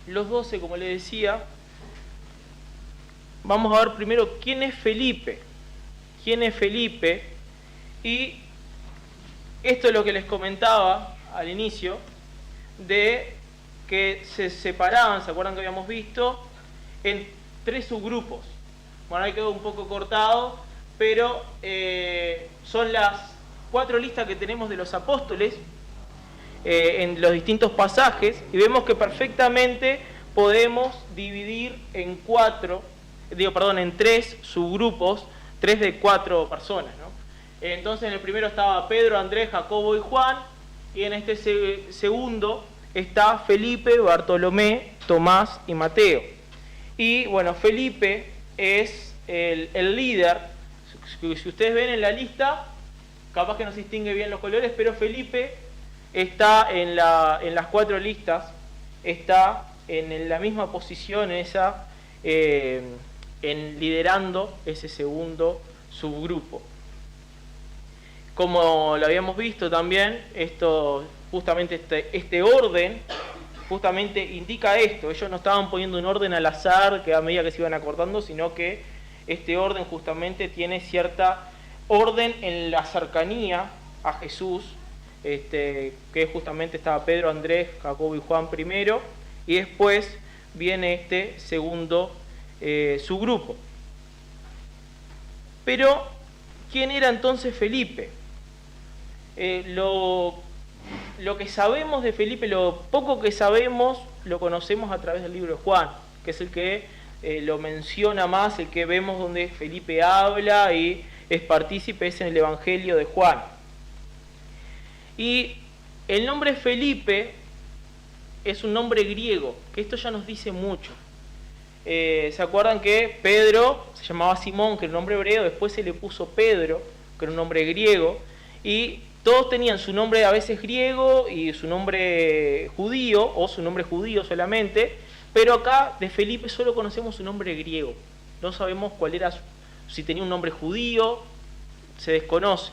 los 12, como les decía, vamos a ver primero quién es Felipe. ¿Quién es Felipe? Y esto es lo que les comentaba al inicio, de que se separaban, ¿se acuerdan que habíamos visto? En 3 subgrupos. Bueno, ahí quedó un poco cortado, pero son las 4 listas que tenemos de los apóstoles en los distintos pasajes, y vemos que perfectamente podemos dividir en 3 subgrupos, 3 de 4 personas, ¿no? Entonces en el primero estaba Pedro, Andrés, Jacobo y Juan, y en este segundo está Felipe, Bartolomé, Tomás y Mateo. Y bueno, Felipe es el líder. Si ustedes ven en la lista, capaz que no se distingue bien los colores, pero Felipe está en las 4 listas, está en la misma posición en liderando ese segundo subgrupo. Como lo habíamos visto también, justamente este orden justamente indica esto. Ellos no estaban poniendo un orden al azar que a medida que se iban acortando, sino que este orden justamente tiene cierta orden en la cercanía a Jesús, que justamente estaba Pedro, Andrés, Jacobo y Juan primero, y después viene este segundo subgrupo. Pero, ¿quién era entonces Felipe? Lo que sabemos de Felipe, lo poco que sabemos, lo conocemos a través del libro de Juan, que es el que lo menciona más, el que vemos donde Felipe habla y es partícipe, es en el Evangelio de Juan. Y el nombre Felipe es un nombre griego, que esto ya nos dice mucho. ¿Se acuerdan que Pedro se llamaba Simón, que era un nombre hebreo, después se le puso Pedro, que era un nombre griego, y todos tenían su nombre a veces griego y su nombre judío, o su nombre judío solamente, pero acá de Felipe solo conocemos su nombre griego. No sabemos cuál era, si tenía un nombre judío, se desconoce.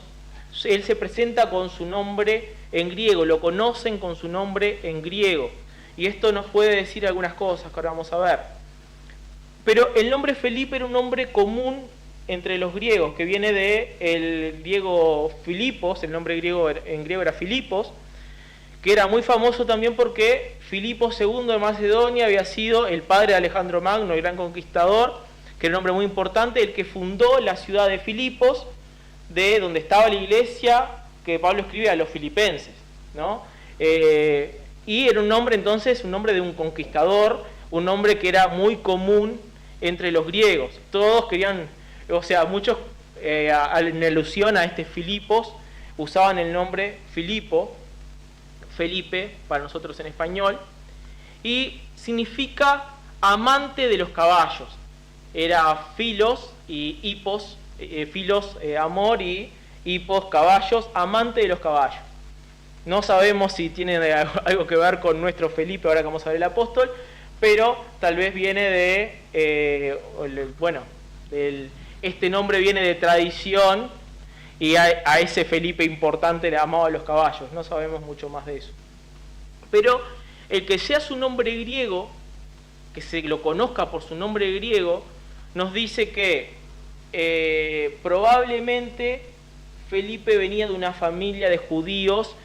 Él se presenta con su nombre en griego, lo conocen con su nombre en griego. Y esto nos puede decir algunas cosas que ahora vamos a ver. Pero el nombre Felipe era un nombre común entre los griegos, que viene del griego Filipos, el nombre griego en griego era Filipos, que era muy famoso también porque Filipo II de Macedonia había sido el padre de Alejandro Magno, el gran conquistador, que era un hombre muy importante, el que fundó la ciudad de Filipos, de donde estaba la iglesia que Pablo escribe a los filipenses, ¿no? Y era un nombre entonces, un nombre de un conquistador, un nombre que era muy común entre los griegos. Todos querían, o sea, muchos en alusión a este Filipos usaban el nombre Filipo, Felipe para nosotros en español, y significa amante de los caballos. Era filos y hipos, filos amor y hipos caballos, amante de los caballos. No sabemos si tiene algo que ver con nuestro Felipe, ahora que vamos a ver el apóstol, pero tal vez viene este nombre viene de tradición y a ese Felipe importante le amaba a los caballos. No sabemos mucho más de eso. Pero el que sea su nombre griego, que se lo conozca por su nombre griego, nos dice que probablemente Felipe venía de una familia de judíos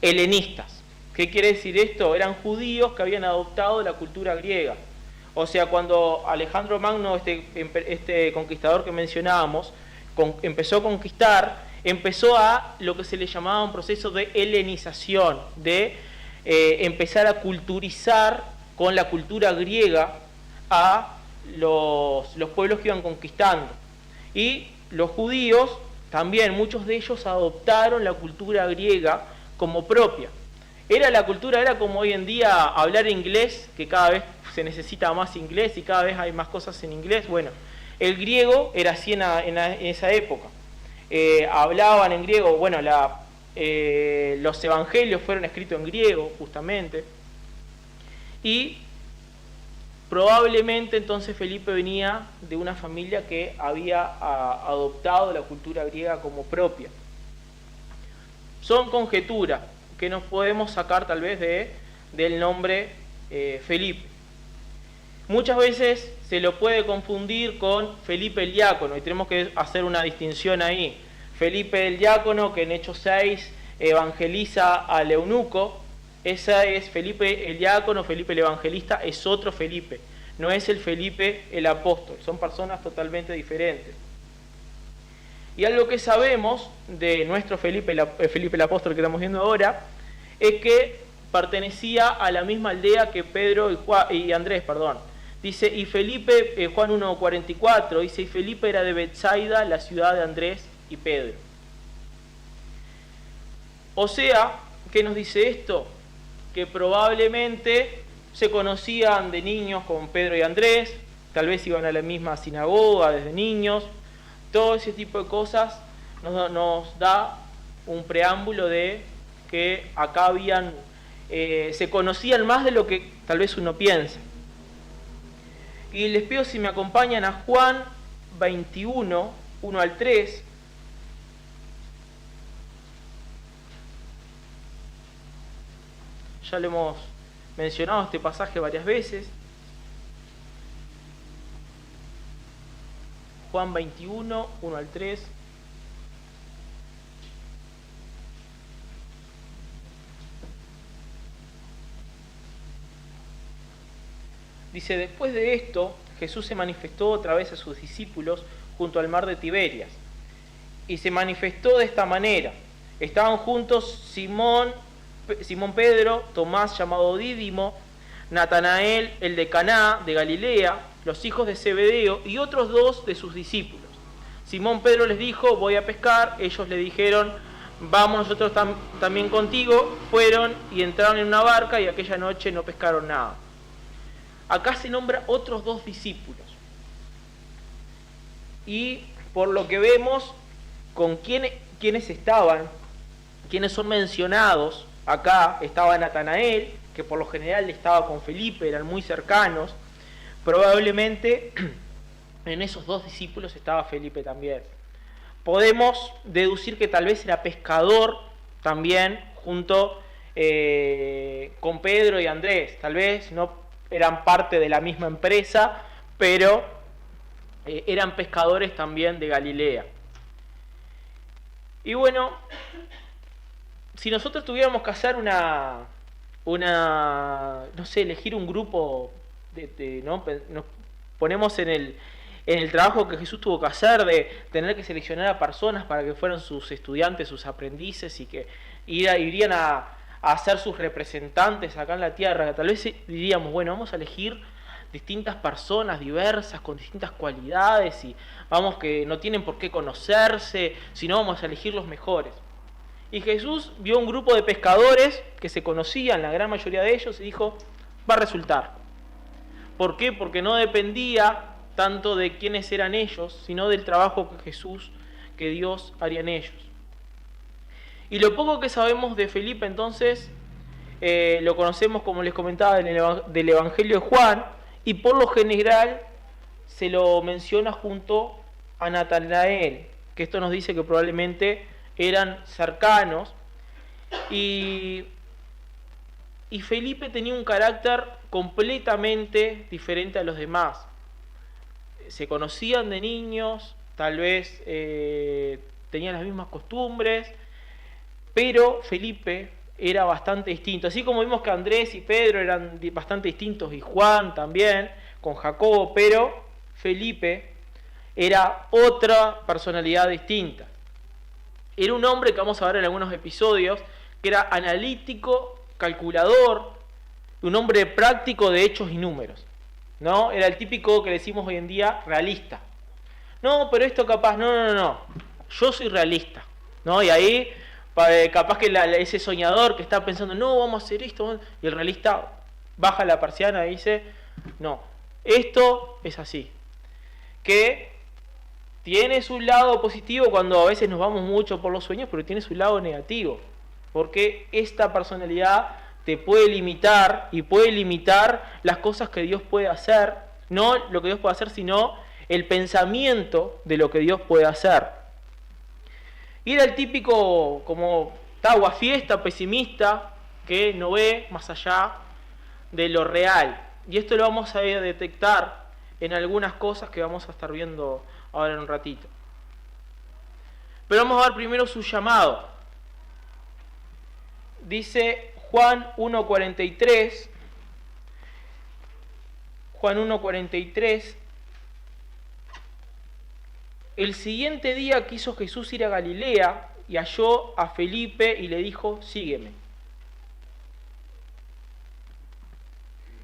helenistas. ¿Qué quiere decir esto? Eran judíos que habían adoptado la cultura griega. O sea, cuando Alejandro Magno, este conquistador que mencionábamos, empezó a conquistar, empezó a lo que se le llamaba un proceso de helenización, de empezar a culturizar con la cultura griega a los pueblos que iban conquistando. Y los judíos también, muchos de ellos adoptaron la cultura griega como propia. La cultura era como hoy en día hablar inglés, que cada vez se necesita más inglés y cada vez hay más cosas en inglés. Bueno, el griego era así en esa época. Hablaban en griego, bueno, los evangelios fueron escritos en griego, justamente. Y probablemente entonces Felipe venía de una familia que había adoptado la cultura griega como propia. Son conjeturas que nos podemos sacar tal vez del nombre Felipe. Muchas veces se lo puede confundir con Felipe el diácono, y tenemos que hacer una distinción ahí. Felipe el diácono, que en Hechos 6 evangeliza al eunuco, esa es Felipe el diácono. Felipe el evangelista es otro Felipe, no es el Felipe el apóstol, son personas totalmente diferentes. Y algo que sabemos de nuestro Felipe el apóstol que estamos viendo ahora, es que pertenecía a la misma aldea que Pedro y Andrés. Dice, y Felipe, Juan 1:44, dice, y Felipe era de Betsaida, la ciudad de Andrés y Pedro. O sea, ¿qué nos dice esto? Que probablemente se conocían de niños con Pedro y Andrés, tal vez iban a la misma sinagoga desde niños. Todo ese tipo de cosas nos da un preámbulo de que acá se conocían más de lo que tal vez uno piensa. Y les pido si me acompañan a Juan 21, 1 al 3. Ya lo hemos mencionado este pasaje varias veces. Juan 21, 1 al 3. Dice, después de esto, Jesús se manifestó otra vez a sus discípulos junto al mar de Tiberias. Y se manifestó de esta manera. Estaban juntos Simón Pedro, Tomás llamado Dídimo, Natanael, el de Caná de Galilea, los hijos de Zebedeo y otros dos de sus discípulos. Simón Pedro les dijo, voy a pescar. Ellos le dijeron, vamos nosotros también contigo. Fueron y entraron en una barca y aquella noche no pescaron nada. Acá se nombra otros dos discípulos. Y por lo que vemos, con quienes estaban, quienes son mencionados, acá estaba Natanael, que por lo general estaba con Felipe, eran muy cercanos. Probablemente en esos dos discípulos estaba Felipe también. Podemos deducir que tal vez era pescador también, junto con Pedro y Andrés. Tal vez no eran parte de la misma empresa, pero eran pescadores también de Galilea. Y bueno, si nosotros tuviéramos que hacer elegir un grupo, ¿no? Nos ponemos en el trabajo que Jesús tuvo que hacer de tener que seleccionar a personas para que fueran sus estudiantes, sus aprendices, y que irían a ser sus representantes acá en la tierra. Tal vez diríamos, bueno, vamos a elegir distintas personas diversas, con distintas cualidades, y vamos, que no tienen por qué conocerse, sino vamos a elegir los mejores. Y Jesús vio un grupo de pescadores que se conocían, la gran mayoría de ellos, y dijo, va a resultar. ¿Por qué? Porque no dependía tanto de quiénes eran ellos, sino del trabajo que Dios haría en ellos. Y lo poco que sabemos de Felipe, entonces, lo conocemos, como les comentaba, del Evangelio de Juan, y por lo general se lo menciona junto a Natanael, que esto nos dice que probablemente eran cercanos. Y Felipe tenía un carácter completamente diferente a los demás. Se conocían de niños, tal vez tenían las mismas costumbres, pero Felipe era bastante distinto. Así como vimos que Andrés y Pedro eran bastante distintos, y Juan también, con Jacobo, pero Felipe era otra personalidad distinta. Era un hombre que vamos a ver en algunos episodios, que era analítico, calculador, un hombre práctico de hechos y números, ¿no? Era el típico que decimos hoy en día realista. No, pero esto capaz, no. Yo soy realista, ¿no? Y ahí capaz que ese soñador que está pensando, no, vamos a hacer esto, y el realista baja la persiana y dice, no, esto es así. Que tiene su lado positivo cuando a veces nos vamos mucho por los sueños, pero tiene su lado negativo, porque esta personalidad te puede limitar, y puede limitar las cosas que Dios puede hacer, no lo que Dios puede hacer, sino el pensamiento de lo que Dios puede hacer. Y era el típico, como aguafiesta, pesimista, que no ve más allá de lo real. Y esto lo vamos a detectar en algunas cosas que vamos a estar viendo ahora en un ratito. Pero vamos a ver primero su llamado. Dice Juan 1:43. Juan 1:43. El siguiente día quiso Jesús ir a Galilea y halló a Felipe y le dijo, sígueme.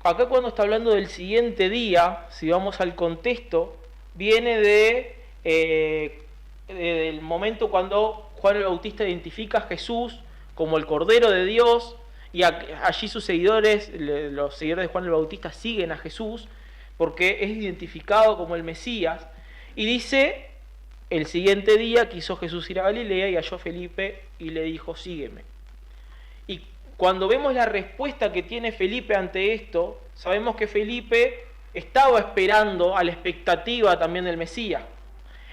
Acá cuando está hablando del siguiente día, si vamos al contexto, viene del momento cuando Juan el Bautista identifica a Jesús como el Cordero de Dios, y allí sus seguidores, los seguidores de Juan el Bautista, siguen a Jesús porque es identificado como el Mesías. Y dice, el siguiente día quiso Jesús ir a Galilea y halló a Felipe y le dijo, sígueme. Y cuando vemos la respuesta que tiene Felipe ante esto, sabemos que Felipe estaba esperando a la expectativa también del Mesías.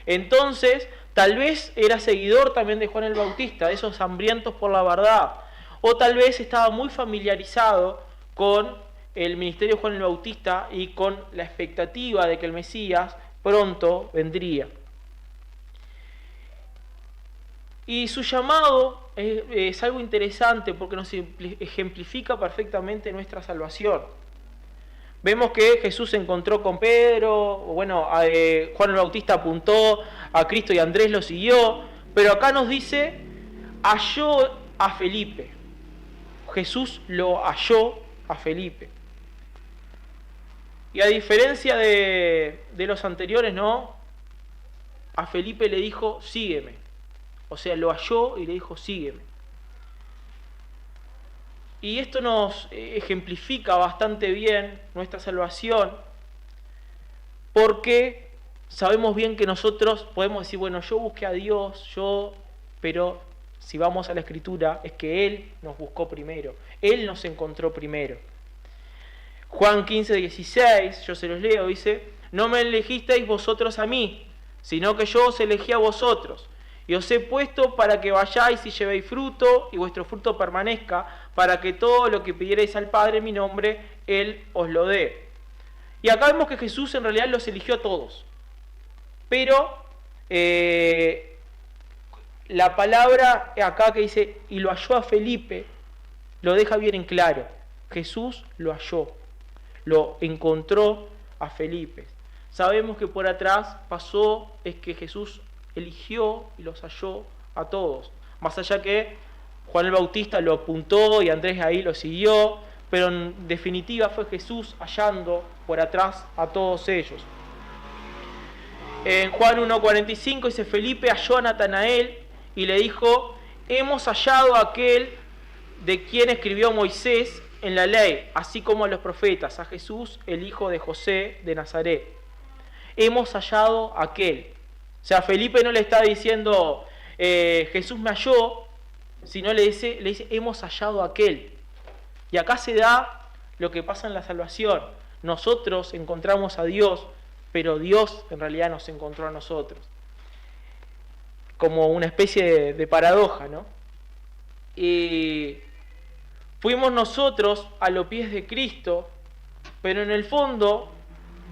Entonces, tal vez era seguidor también de Juan el Bautista, de esos hambrientos por la verdad. O tal vez estaba muy familiarizado con el ministerio de Juan el Bautista y con la expectativa de que el Mesías pronto vendría. Y su llamado es algo interesante porque nos ejemplifica perfectamente nuestra salvación. Vemos que Jesús se encontró con Pedro, Juan el Bautista apuntó a Cristo y Andrés lo siguió, pero acá nos dice, halló a Felipe. Jesús lo halló a Felipe. Y a diferencia de los anteriores, ¿no? A Felipe le dijo, sígueme. O sea, lo halló y le dijo, sígueme. Y esto nos ejemplifica bastante bien nuestra salvación, porque sabemos bien que nosotros podemos decir, bueno, yo busqué a Dios, pero si vamos a la Escritura, es que Él nos buscó primero, Él nos encontró primero. Juan 15:16, yo se los leo, dice, no me elegisteis vosotros a mí, sino que yo os elegí a vosotros. Y os he puesto para que vayáis y llevéis fruto, y vuestro fruto permanezca, para que todo lo que pidierais al Padre en mi nombre, Él os lo dé. Y acá vemos que Jesús en realidad los eligió a todos. Pero la palabra acá que dice, y lo halló a Felipe, lo deja bien en claro. Jesús lo halló, lo encontró a Felipe. Sabemos que por atrás pasó, es que Jesús eligió y los halló a todos. Más allá que Juan el Bautista lo apuntó y Andrés ahí lo siguió, pero en definitiva fue Jesús hallando por atrás a todos ellos. En Juan 1:45 dice, Felipe halló a Natanael y le dijo, hemos hallado a aquel de quien escribió Moisés en la ley, así como a los profetas, a Jesús, el hijo de José de Nazaret. Hemos hallado a aquel. O sea, Felipe no le está diciendo, Jesús me halló, sino le dice, hemos hallado a aquel. Y acá se da lo que pasa en la salvación. Nosotros encontramos a Dios, pero Dios en realidad nos encontró a nosotros. Como una especie de paradoja, ¿no? Y fuimos nosotros a los pies de Cristo, pero en el fondo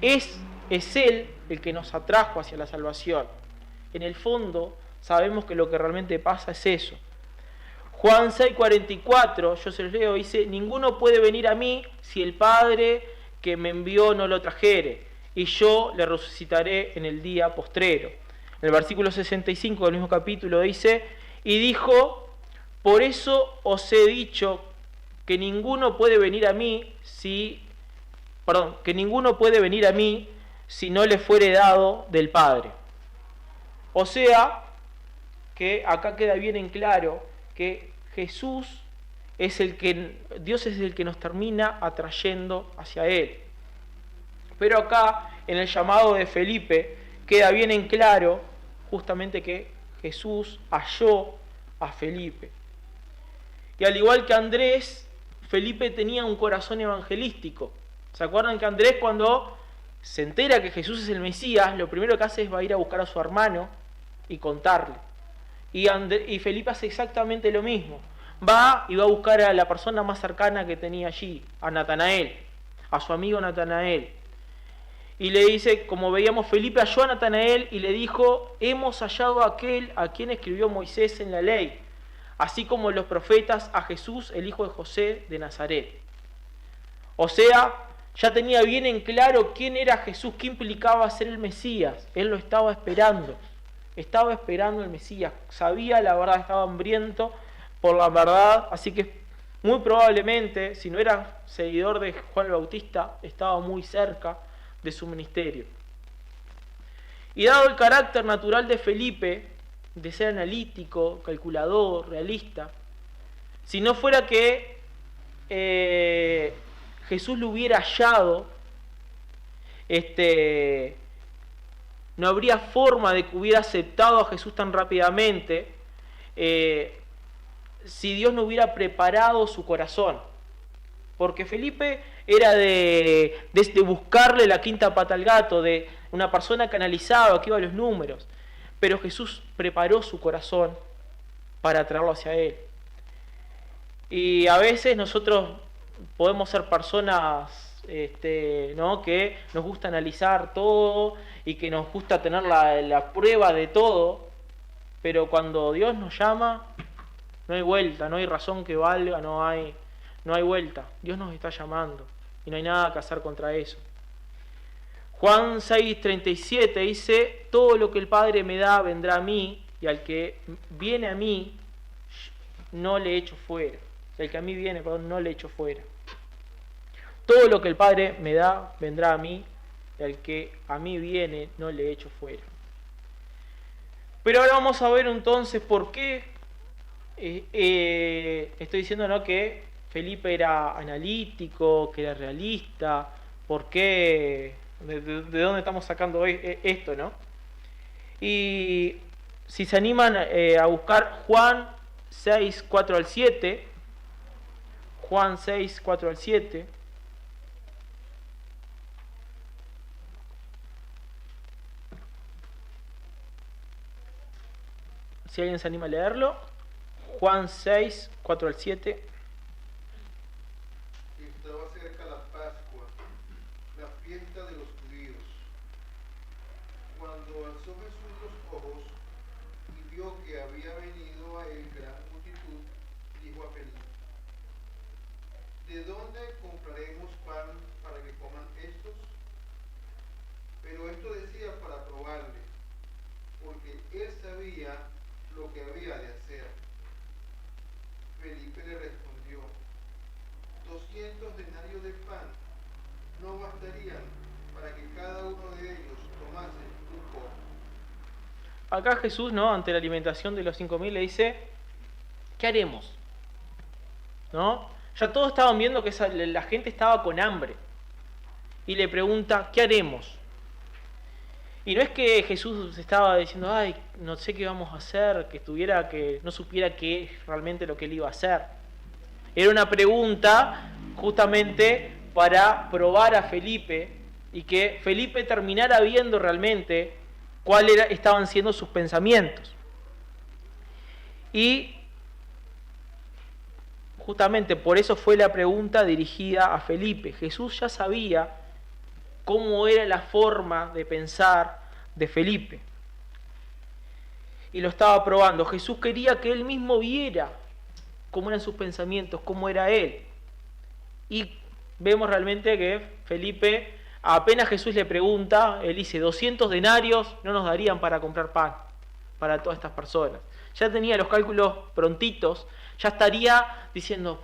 es Él el que nos atrajo hacia la salvación. En el fondo sabemos que lo que realmente pasa es eso. Juan 6:44, yo se los leo, dice, ninguno puede venir a mí si el Padre que me envió no lo trajere, y yo le resucitaré en el día postrero. En el versículo 65 del mismo capítulo dice, y dijo, por eso os he dicho que ninguno puede venir a mí si no le fuere dado del Padre. O sea, que acá queda bien en claro que Dios es el que nos termina atrayendo hacia Él. Pero acá, en el llamado de Felipe, queda bien en claro justamente que Jesús halló a Felipe. Y al igual que Andrés, Felipe tenía un corazón evangelístico. ¿Se acuerdan que Andrés, cuando se entera que Jesús es el Mesías, lo primero que hace es va a ir a buscar a su hermano y contarle? Y Felipe hace exactamente lo mismo. Va y va a buscar a la persona más cercana que tenía allí, a Natanael, a su amigo Natanael. Y le dice, como veíamos, Felipe halló a Natanael y le dijo, hemos hallado a aquel a quien escribió Moisés en la ley, así como los profetas, a Jesús, el hijo de José de Nazaret. O sea, ya tenía bien en claro quién era Jesús, qué implicaba ser el Mesías. Él lo estaba esperando el Mesías, sabía la verdad, estaba hambriento por la verdad, así que muy probablemente, si no era seguidor de Juan el Bautista, estaba muy cerca de su ministerio. Y dado el carácter natural de Felipe, de ser analítico, calculador, realista, si no fuera que Jesús lo hubiera hallado, no habría forma de que hubiera aceptado a Jesús tan rápidamente si Dios no hubiera preparado su corazón. Porque Felipe era de buscarle la quinta pata al gato, de una persona que analizaba, que iba a los números. Pero Jesús preparó su corazón para traerlo hacia Él. Y a veces nosotros podemos ser personas ¿no? que nos gusta analizar todo y que nos gusta tener la prueba de todo, pero cuando Dios nos llama, no hay vuelta, no hay razón que valga, no hay vuelta. Dios nos está llamando y no hay nada que hacer contra eso. Juan 6:37 dice, todo lo que el Padre me da vendrá a mí, y al que viene a mí no le echo fuera. El que a mí viene, no le echo fuera. Todo lo que el Padre me da vendrá a mí, y al que a mí viene no le echo fuera. Pero ahora vamos a ver entonces por qué estoy diciendo, ¿no?, que Felipe era analítico, que era realista. ¿Por qué? ¿De dónde estamos sacando esto, no? Y si se animan a buscar Juan 6, 4 al 7, Juan 6, 4 al 7, si alguien se anima a leerlo, Juan 6, 4 al 7. Estaba cerca la Pascua, la fiesta de los judíos. Cuando alzó Jesús los ojos y vio que había venido a él gran multitud, dijo a Felipe, ¿de dónde compraremos pan para que coman estos? Pero esto decía para probarle, porque él sabía lo que había de hacer. Felipe le respondió, 200 denarios de pan no bastarían para que cada uno de ellos tomase un poco. Acá Jesús, ¿no?, ante la alimentación de los 5.000 le dice, ¿qué haremos? ¿No? Ya todos estaban viendo que la gente estaba con hambre. Y le pregunta, ¿qué haremos? Y no es que Jesús estaba diciendo, ay, no sé qué vamos a hacer, que no supiera qué es realmente lo que él iba a hacer. Era una pregunta justamente para probar a Felipe y que Felipe terminara viendo realmente cuáles estaban siendo sus pensamientos. Y justamente por eso fue la pregunta dirigida a Felipe. Jesús ya sabía cómo era la forma de pensar de Felipe. Y lo estaba probando. Jesús quería que él mismo viera cómo eran sus pensamientos, cómo era él. Y vemos realmente que Felipe, apenas Jesús le pregunta, él dice, 200 denarios no nos darían para comprar pan para todas estas personas. Ya tenía los cálculos prontitos, ya estaría diciendo,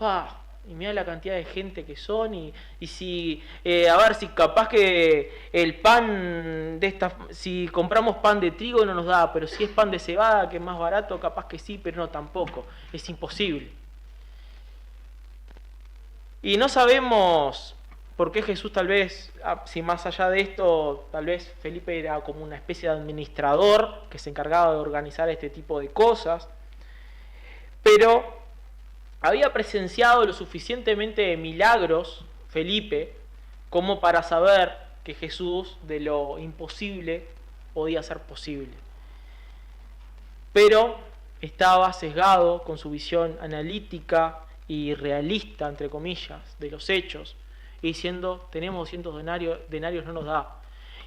y mira la cantidad de gente que son, y si, a ver, si capaz que el pan si compramos pan de trigo no nos da, pero si es pan de cebada, que es más barato, capaz que sí, pero no tampoco, es imposible. Y no sabemos por qué Jesús, tal vez, si más allá de esto, tal vez Felipe era como una especie de administrador que se encargaba de organizar este tipo de cosas, pero había presenciado lo suficientemente milagros Felipe como para saber que Jesús de lo imposible podía ser posible. Pero estaba sesgado con su visión analítica y realista, entre comillas, de los hechos, y diciendo, tenemos 200 denarios, no nos da.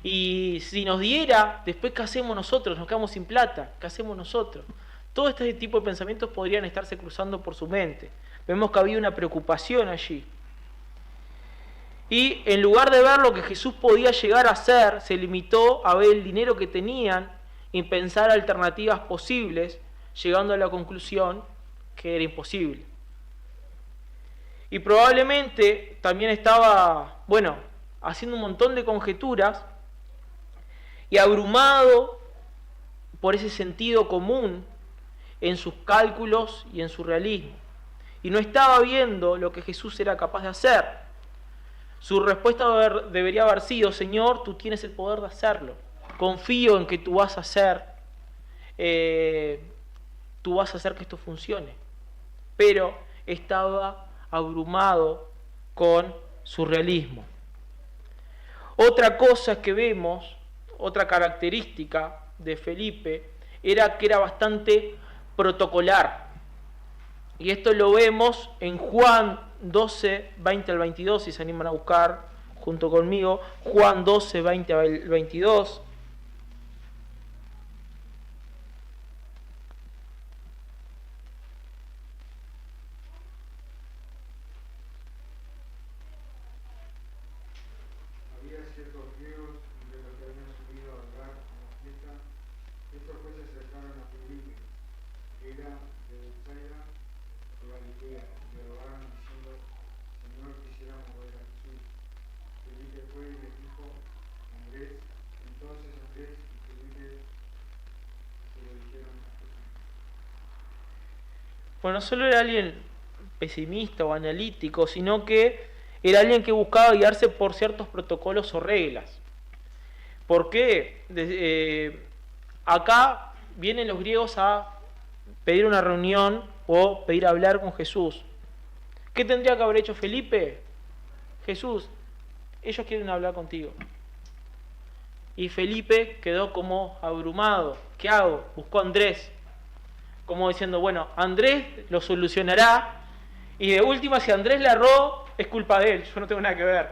Y si nos diera, después ¿qué hacemos nosotros? Nos quedamos sin plata, ¿qué hacemos nosotros? Todo este tipo de pensamientos podrían estarse cruzando por su mente. Vemos que había una preocupación allí. Y en lugar de ver lo que Jesús podía llegar a hacer, se limitó a ver el dinero que tenían y pensar alternativas posibles, llegando a la conclusión que era imposible. Y probablemente también estaba, haciendo un montón de conjeturas y abrumado por ese sentido común en sus cálculos y en su realismo. Y no estaba viendo lo que Jesús era capaz de hacer. Su respuesta debería haber sido, Señor, tú tienes el poder de hacerlo. Confío en que tú vas a hacer que esto funcione. Pero estaba abrumado con su realismo. Otra cosa que vemos, otra característica de Felipe, era que era bastante protocolar. Y esto lo vemos en Juan 12, 20 al 22, si se animan a buscar junto conmigo. Juan 12, 20 al 22. Bueno, no solo era alguien pesimista o analítico, sino que era alguien que buscaba guiarse por ciertos protocolos o reglas. ¿Por qué? Acá vienen los griegos a pedir una reunión o pedir hablar con Jesús. ¿Qué tendría que haber hecho Felipe? Jesús, ellos quieren hablar contigo. Y Felipe quedó como abrumado. ¿Qué hago? Buscó a Andrés. Como diciendo, Andrés lo solucionará. Y de última, si Andrés le erró, es culpa de él. Yo no tengo nada que ver.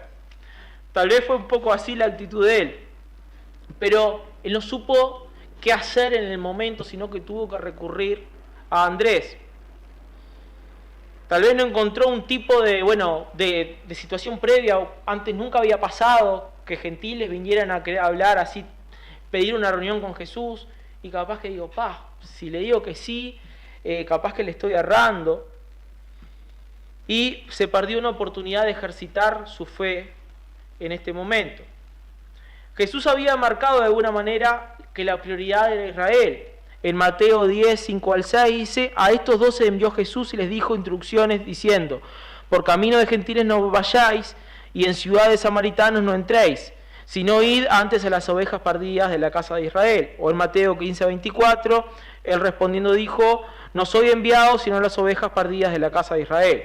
Tal vez fue un poco así la actitud de él. Pero él no supo qué hacer en el momento, sino que tuvo que recurrir a Andrés. Tal vez no encontró un tipo de situación previa, antes nunca había pasado, que gentiles vinieran a querer hablar así, pedir una reunión con Jesús, y capaz que digo, si le digo que sí, capaz que le estoy errando. Y se perdió una oportunidad de ejercitar su fe en este momento. Jesús había marcado de alguna manera que la prioridad era Israel. En Mateo 10, 5 al 6 dice, a estos 12 envió Jesús y les dijo instrucciones diciendo, por camino de gentiles no vayáis y en ciudades samaritanos no entréis, sino id antes a las ovejas perdidas de la casa de Israel. O en Mateo 15, 24, él respondiendo dijo, no soy enviado sino a las ovejas perdidas de la casa de Israel.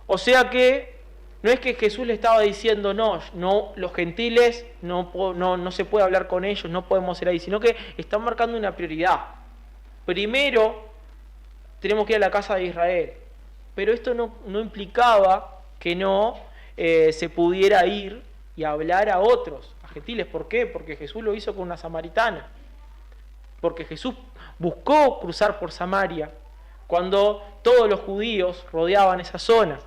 O sea que no es que Jesús le estaba diciendo, no, los gentiles no se puede hablar con ellos, no podemos ir ahí, sino que están marcando una prioridad. Primero tenemos que ir a la casa de Israel, pero esto no implicaba que no se pudiera ir y hablar a otros, a gentiles. ¿Por qué? Porque Jesús lo hizo con una samaritana, porque Jesús buscó cruzar por Samaria cuando todos los judíos rodeaban esa zona.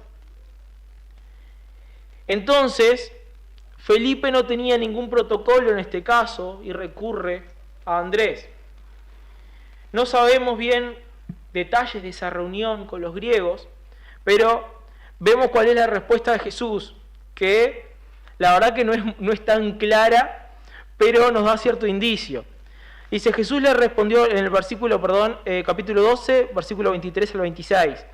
Entonces, Felipe no tenía ningún protocolo en este caso y recurre a Andrés. No sabemos bien detalles de esa reunión con los griegos, pero vemos cuál es la respuesta de Jesús, que la verdad que no es tan clara, pero nos da cierto indicio. Dice, Jesús le respondió en el capítulo 12, versículo 23 al 26.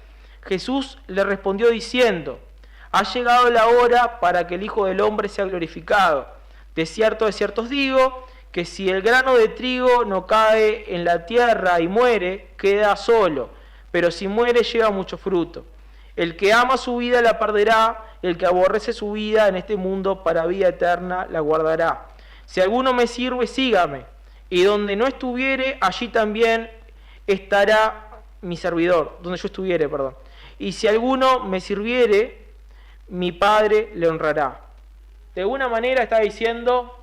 Jesús le respondió diciendo, ha llegado la hora para que el Hijo del Hombre sea glorificado. De cierto os digo, que si el grano de trigo no cae en la tierra y muere, queda solo, pero si muere lleva mucho fruto. El que ama su vida la perderá, el que aborrece su vida en este mundo para vida eterna la guardará. Si alguno me sirve, sígame, y donde no estuviere, allí también estará mi servidor, donde yo estuviere, perdón. Y si alguno me sirviere, mi Padre le honrará. De alguna manera está diciendo,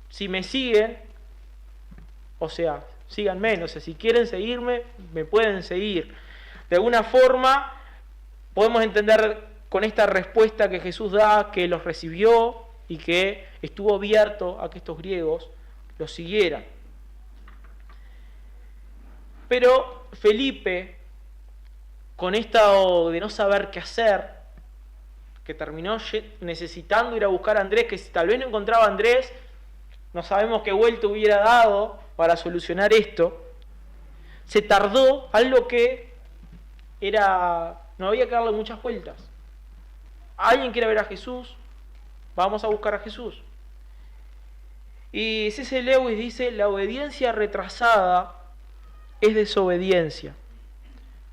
si me siguen, o sea, síganme, o sea, si quieren seguirme, me pueden seguir. De alguna forma, podemos entender con esta respuesta que Jesús da, que los recibió y que estuvo abierto a que estos griegos los siguieran. Pero Felipe, con esto de no saber qué hacer, que terminó necesitando ir a buscar a Andrés, que si tal vez no encontraba a Andrés, no sabemos qué vuelta hubiera dado para solucionar esto, se tardó algo que no había que darle muchas vueltas. ¿Alguien quiere ver a Jesús? Vamos a buscar a Jesús. Y C.S. Lewis dice, la obediencia retrasada es desobediencia.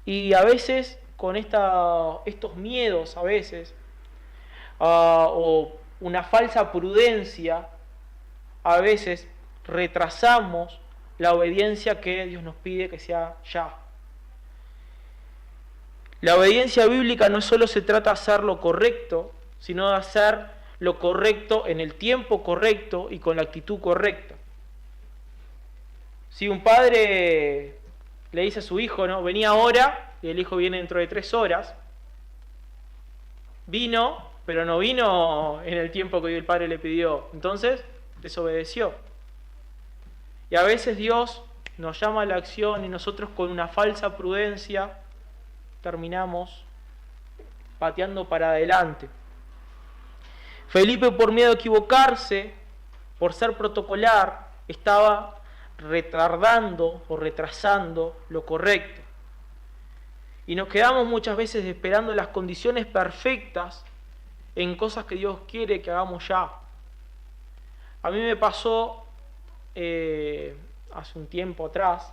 Y a veces, con estos miedos, a veces, o una falsa prudencia, a veces retrasamos la obediencia que Dios nos pide que sea ya. La obediencia bíblica no solo se trata de hacer lo correcto, sino de hacer lo correcto en el tiempo correcto y con la actitud correcta. Si un padre le dice a su hijo, ¿no? Vení ahora, y el hijo viene dentro de 3 horas, vino, pero no vino en el tiempo que el padre le pidió, entonces desobedeció. Y a veces Dios nos llama a la acción y nosotros con una falsa prudencia terminamos pateando para adelante. Felipe, por miedo a equivocarse, por ser protocolar, estaba retardando o retrasando lo correcto. Y nos quedamos muchas veces esperando las condiciones perfectas en cosas que Dios quiere que hagamos ya. A mí me pasó hace un tiempo atrás.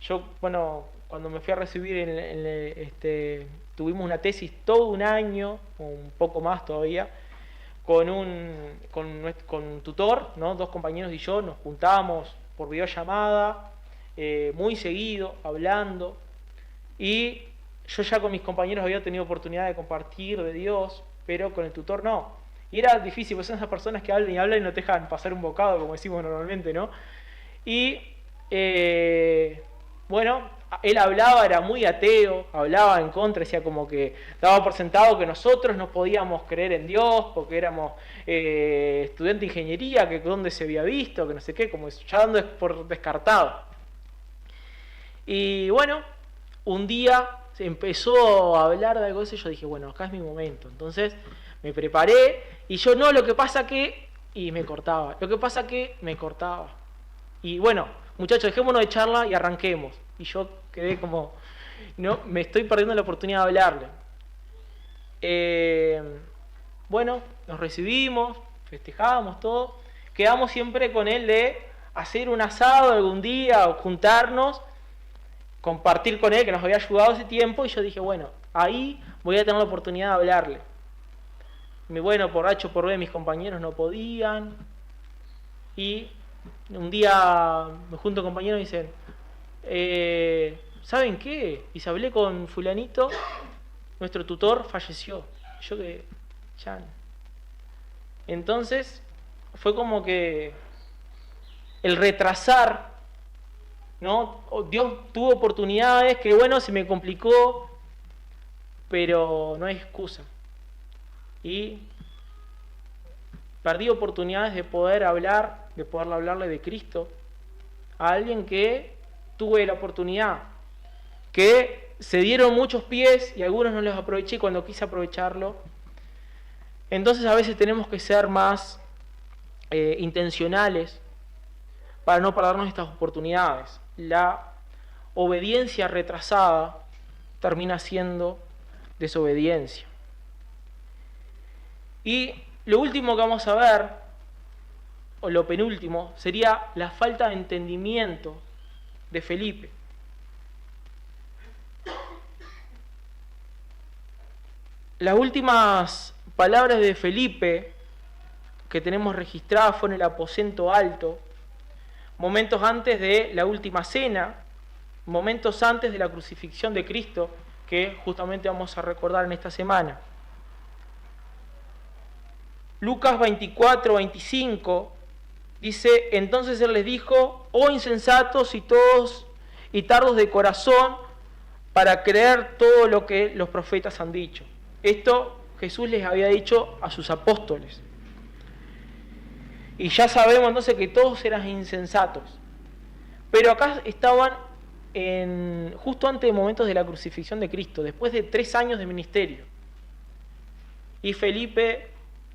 Yo, cuando me fui a recibir, tuvimos una tesis todo un año, o un poco más todavía, con un tutor, ¿no? 2 compañeros y yo nos juntábamos por videollamada, muy seguido, hablando, y yo ya con mis compañeros había tenido oportunidad de compartir de Dios, pero con el tutor no. Y era difícil, porque son esas personas que hablan y hablan y no te dejan pasar un bocado, como decimos normalmente, ¿no? Y, él hablaba, era muy ateo, hablaba en contra, decía como que daba por sentado que nosotros no podíamos creer en Dios, porque éramos estudiantes de ingeniería, que dónde se había visto, que no sé qué, como ya dando por descartado. Y un día se empezó a hablar de algo de eso y yo dije, acá es mi momento. Entonces me preparé y yo lo que pasa que... Y me cortaba. Lo que pasa que me cortaba. Y muchachos, dejémonos de charla y arranquemos. Y yo quedé como, no, me estoy perdiendo la oportunidad de hablarle. Nos recibimos, festejamos todo. Quedamos siempre con él de hacer un asado algún día o juntarnos, compartir con él, que nos había ayudado ese tiempo. Y yo dije, ahí voy a tener la oportunidad de hablarle. Por H o por B mis compañeros no podían. Y un día me junto con compañeros y dicen, ¿saben qué? Y se hablé con fulanito, nuestro tutor falleció. Yo que ya... Entonces fue como que el retrasar, ¿no? Dios tuvo oportunidades que se me complicó, pero no hay excusa. Y perdí oportunidades de poder hablarle de Cristo a alguien que tuve la oportunidad, que se dieron muchos pies y algunos no los aproveché cuando quise aprovecharlo. Entonces a veces tenemos que ser más intencionales para no perdernos estas oportunidades. La obediencia retrasada termina siendo desobediencia. Y lo último que vamos a ver, o lo penúltimo, sería la falta de entendimiento de Felipe. Las últimas palabras de Felipe que tenemos registradas fueron en el aposento alto, momentos antes de la última cena, momentos antes de la crucifixión de Cristo, que justamente vamos a recordar en esta semana. Lucas 24, 25 dice: entonces él les dijo: oh insensatos y tardos de corazón para creer todo lo que los profetas han dicho. Esto Jesús les había dicho a sus apóstoles. Y ya sabemos entonces que todos eran insensatos. Pero acá estaban justo antes de momentos de la crucifixión de Cristo, después de 3 años de ministerio. Y Felipe,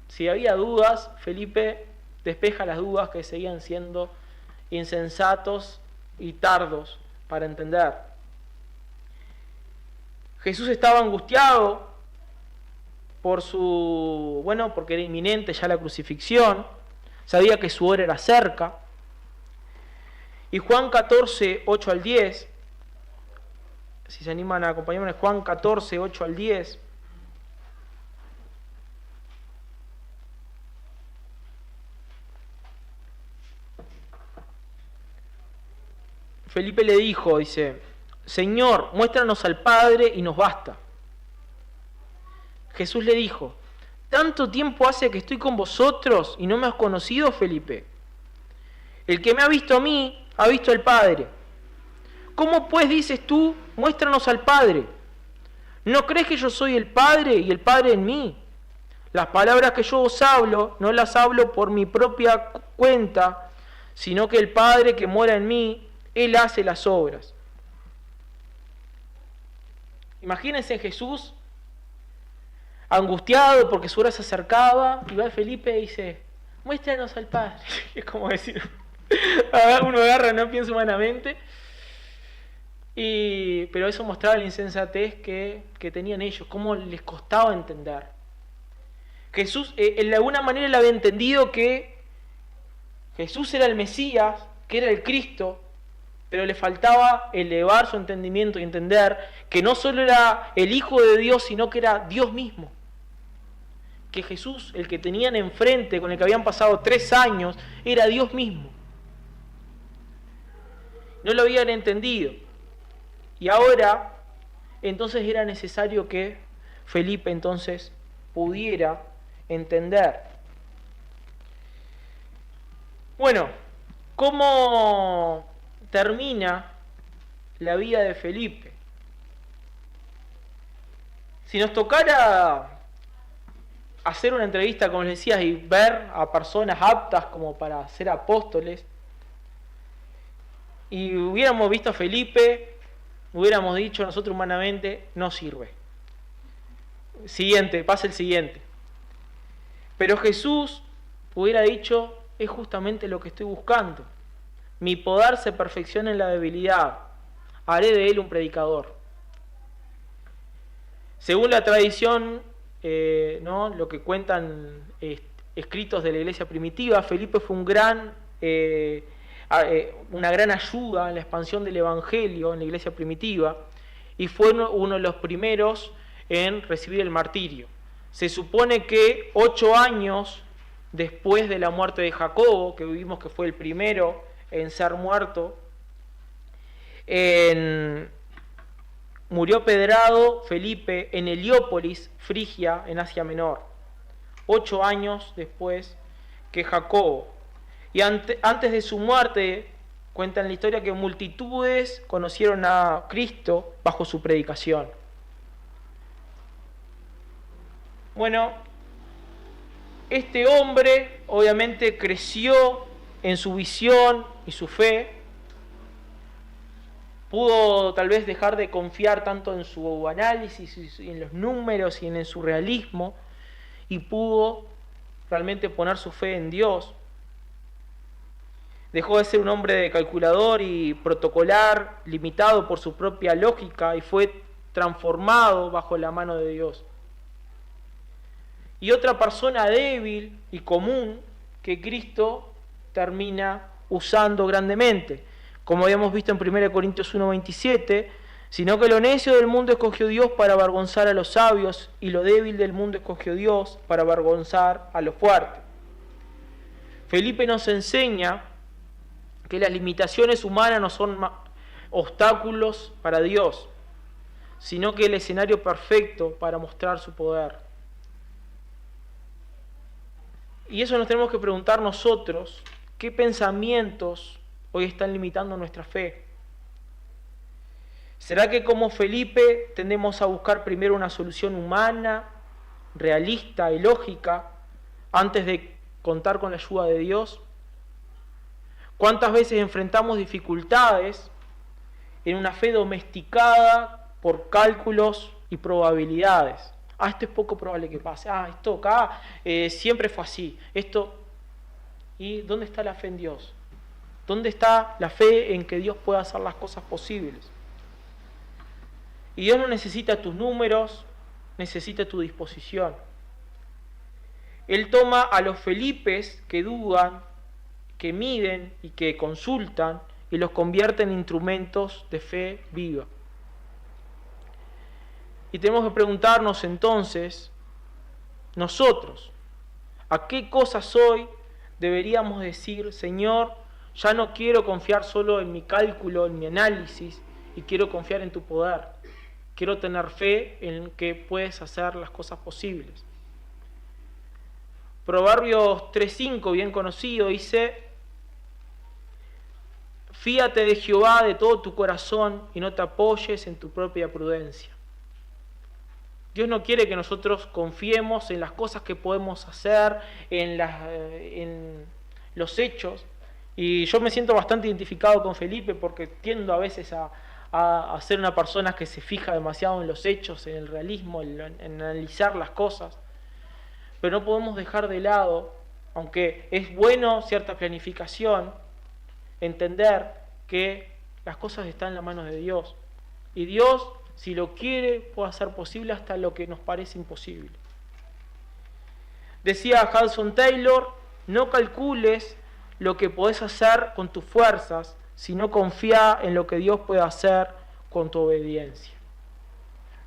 si había dudas, Felipe despeja las dudas que seguían siendo insensatos y tardos para entender. Jesús estaba angustiado porque era inminente ya la crucifixión, sabía que su hora era cerca. Y Juan 14, 8 al 10, si se animan a acompañarme, Juan 14, 8 al 10. Felipe le dijo, dice: Señor, muéstranos al Padre y nos basta. Jesús le dijo: ¿tanto tiempo hace que estoy con vosotros y no me has conocido, Felipe? El que me ha visto a mí, ha visto al Padre. ¿Cómo pues dices tú, muéstranos al Padre? ¿No crees que yo soy el Padre y el Padre en mí? Las palabras que yo os hablo, no las hablo por mi propia cuenta, sino que el Padre que mora en mí, Él hace las obras. Imagínense Jesús angustiado porque su hora se acercaba, y va Felipe y dice: muéstranos al Padre. Es como decir, uno agarra, no piensa humanamente, pero eso mostraba la insensatez que tenían ellos, cómo les costaba entender. Jesús, de alguna manera, él había entendido que Jesús era el Mesías, que era el Cristo, pero le faltaba elevar su entendimiento y entender que no solo era el Hijo de Dios, sino que era Dios mismo. Que Jesús, el que tenían enfrente, con el que habían pasado 3 años, era Dios mismo. No lo habían entendido. Y ahora, entonces era necesario que Felipe entonces pudiera entender. Bueno, ¿cómo termina la vida de Felipe? Si nos tocara hacer una entrevista, como les decía, y ver a personas aptas como para ser apóstoles, y hubiéramos visto a Felipe, hubiéramos dicho nosotros humanamente: no sirve. Siguiente, pasa el siguiente. Pero Jesús hubiera dicho: es justamente lo que estoy buscando. Mi poder se perfecciona en la debilidad. Haré de él un predicador. Según la tradición, lo que cuentan escritos de la iglesia primitiva, Felipe fue una gran ayuda en la expansión del evangelio en la iglesia primitiva, y fue uno de los primeros en recibir el martirio. Se supone que 8 años después de la muerte de Jacobo, que vimos que fue el primero en ser muerto, murió pedrado Felipe en Heliópolis, Frigia, en Asia Menor, 8 años después que Jacobo. Y antes de su muerte, cuentan la historia que multitudes conocieron a Cristo bajo su predicación. Bueno, este hombre obviamente creció en su visión y su fe. Pudo tal vez dejar de confiar tanto en su análisis y en los números y en el surrealismo, y pudo realmente poner su fe en Dios. Dejó de ser un hombre de calculador y protocolar, limitado por su propia lógica, y fue transformado bajo la mano de Dios. Y otra persona débil y común que Cristo termina usando grandemente. Como habíamos visto en 1 Corintios 1:27, sino que lo necio del mundo escogió Dios para avergonzar a los sabios, y lo débil del mundo escogió Dios para avergonzar a los fuertes. Felipe nos enseña que las limitaciones humanas no son obstáculos para Dios, sino que el escenario perfecto para mostrar su poder. Y eso nos tenemos que preguntar nosotros, ¿qué pensamientos hoy están limitando nuestra fe? ¿Será que como Felipe tendemos a buscar primero una solución humana, realista y lógica, antes de contar con la ayuda de Dios? ¿Cuántas veces enfrentamos dificultades en una fe domesticada por cálculos y probabilidades? Esto es poco probable que pase. Esto acá siempre fue así. ¿Y dónde está la fe en Dios? ¿Dónde está la fe en que Dios pueda hacer las cosas posibles? Y Dios no necesita tus números, necesita tu disposición. Él toma a los Felipes que dudan, que miden y que consultan y los convierte en instrumentos de fe viva. Y tenemos que preguntarnos entonces, nosotros, ¿a qué cosas hoy deberíamos decir, Señor, ya no quiero confiar solo en mi cálculo, en mi análisis, y quiero confiar en tu poder? Quiero tener fe en que puedes hacer las cosas posibles. Proverbios 3:5, bien conocido, dice: fíate de Jehová de todo tu corazón y no te apoyes en tu propia prudencia. Dios no quiere que nosotros confiemos en las cosas que podemos hacer, en los hechos. Y yo me siento bastante identificado con Felipe porque tiendo a veces a ser una persona que se fija demasiado en los hechos, en el realismo, en analizar las cosas. Pero no podemos dejar de lado, aunque es bueno cierta planificación, entender que las cosas están en la mano de Dios. Y Dios, si lo quiere, puede hacer posible hasta lo que nos parece imposible. Decía Hudson Taylor: no calcules lo que podés hacer con tus fuerzas, sino confía en lo que Dios puede hacer con tu obediencia.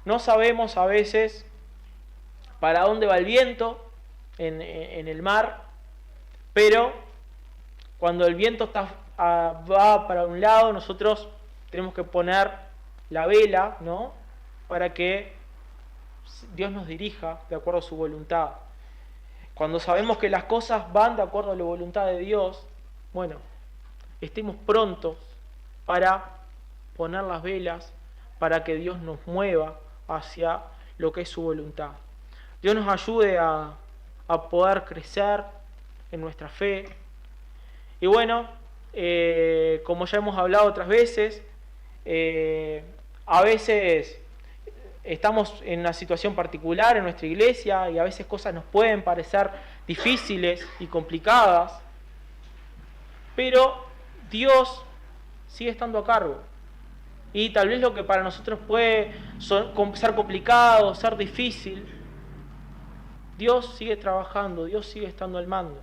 No sabemos a veces para dónde va el viento en el mar, pero cuando el viento va para un lado, nosotros tenemos que poner la vela, ¿no?, para que Dios nos dirija de acuerdo a su voluntad. Cuando sabemos que las cosas van de acuerdo a la voluntad de Dios, bueno, estemos prontos para poner las velas para que Dios nos mueva hacia lo que es su voluntad. Dios nos ayude a poder crecer en nuestra fe. Y bueno, como ya hemos hablado otras veces, a veces estamos en una situación particular en nuestra iglesia y a veces cosas nos pueden parecer difíciles y complicadas, pero Dios sigue estando a cargo. Y tal vez lo que para nosotros puede ser complicado, ser difícil, Dios sigue trabajando, Dios sigue estando al mando.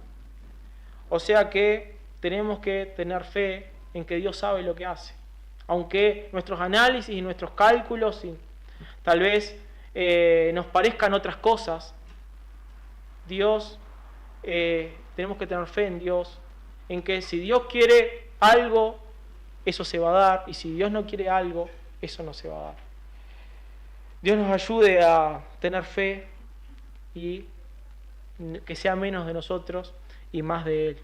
O sea que tenemos que tener fe en que Dios sabe lo que hace. Aunque nuestros análisis y nuestros cálculos tal vez nos parezcan otras cosas, Dios, tenemos que tener fe en Dios, en que si Dios quiere algo, eso se va a dar, y si Dios no quiere algo, eso no se va a dar. Dios nos ayude a tener fe y que sea menos de nosotros y más de Él.